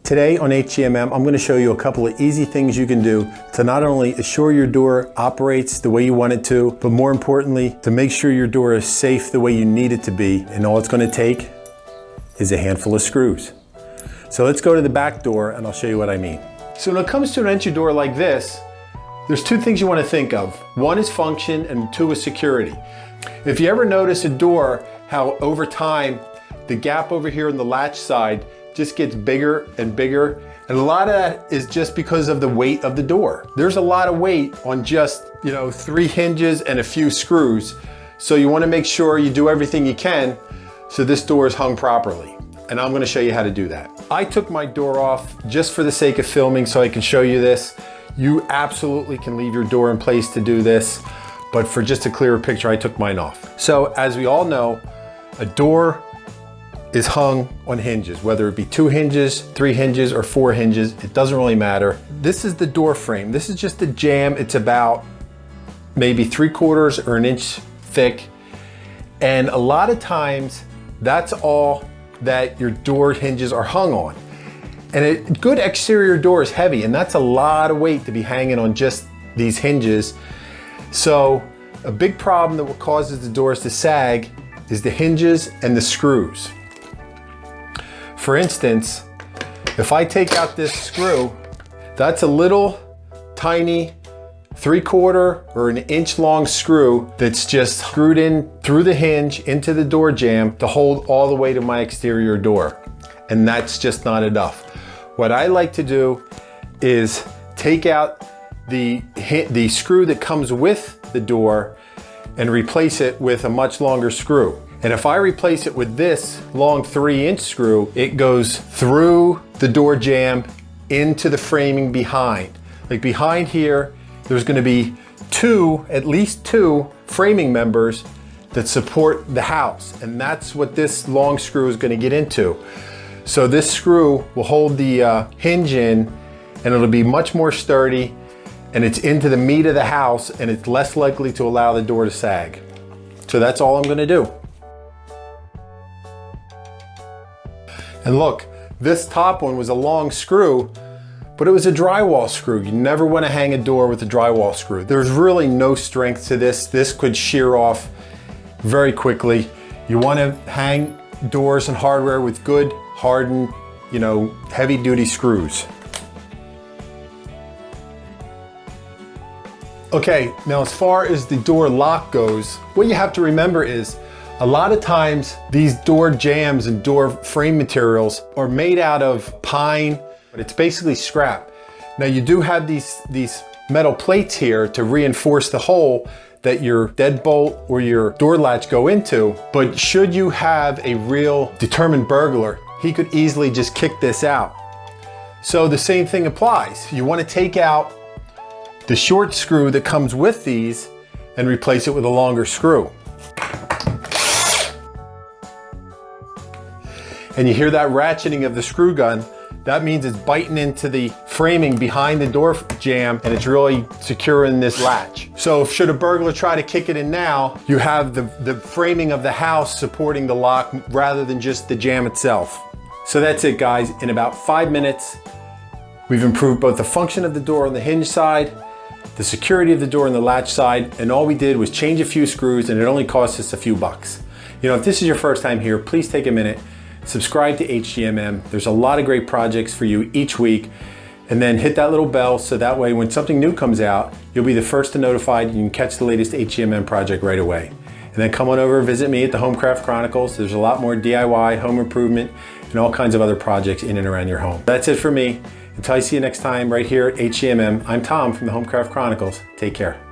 Today on HGMM, I'm going to show you a couple of easy things you can do to not only assure your door operates the way you want it to, but more importantly, to make sure your door is safe the way you need it to be. And all it's going to take is a handful of screws. So let's go to the back door and I'll show you what I mean. So when it comes to an entry door like this, there's two things you want to think of. One is function and two is security. If you ever notice a door, how over time, the gap over here on the latch side just gets bigger and bigger. And a lot of that is just because of the weight of the door. There's a lot of weight on just, 3 hinges and a few screws. So you want to make sure you do everything you can so this door is hung properly. And I'm going to show you how to do that. I took my door off just for the sake of filming so I can show you this. You absolutely can leave your door in place to do this, but for just a clearer picture, I took mine off. So as we all know, a door is hung on hinges, whether it be 2 hinges, 3 hinges, or 4 hinges, it doesn't really matter. This is the door frame. This is just the jamb. It's about maybe 3/4 or an inch thick. And a lot of times, that's all that your door hinges are hung on. And a good exterior door is heavy, and that's a lot of weight to be hanging on just these hinges. So a big problem that causes the doors to sag is the hinges and the screws. For instance, if I take out this screw, that's a little tiny 3/4 or an inch long screw that's just screwed in through the hinge into the door jamb to hold all the way to my exterior door. And that's just not enough. What I like to do is take out the screw that comes with the door and replace it with a much longer screw. And if I replace it with this long 3-inch screw, it goes through the door jamb into the framing behind. Like behind here, there's going to be at least two framing members that support the house. And that's what this long screw is going to get into. So this screw will hold the hinge in, and it'll be much more sturdy, and it's into the meat of the house, and it's less likely to allow the door to sag. So that's all I'm going to do. And look, this top one was a long screw, but it was a drywall screw. You never want to hang a door with a drywall screw. There's really no strength to this. This could shear off very quickly. You want to hang doors and hardware with good, hardened, heavy duty screws. Okay, now as far as the door lock goes, what you have to remember is a lot of times these door jambs and door frame materials are made out of pine, but it's basically scrap. Now you do have these metal plates here to reinforce the hole that your deadbolt or your door latch go into, but should you have a real determined burglar, he could easily just kick this out. So the same thing applies. You want to take out the short screw that comes with these and replace it with a longer screw. And you hear that ratcheting of the screw gun, that means it's biting into the framing behind the door jamb and it's really securing this latch. So should a burglar try to kick it in now, you have the framing of the house supporting the lock rather than just the jamb itself. So that's it, guys. In about 5 minutes, we've improved both the function of the door on the hinge side, the security of the door on the latch side, and all we did was change a few screws and it only cost us a few bucks. If this is your first time here, please take a minute, subscribe to HGMM. There's a lot of great projects for you each week, and then hit that little bell so that way when something new comes out, you'll be the first to notified and you can catch the latest HGMM project right away. And then come on over and visit me at the Homecraft Chronicles. There's a lot more DIY, home improvement, and all kinds of other projects in and around your home. That's it for me. Until I see you next time right here at HGMM, I'm Tom from the Homecraft Chronicles. Take care.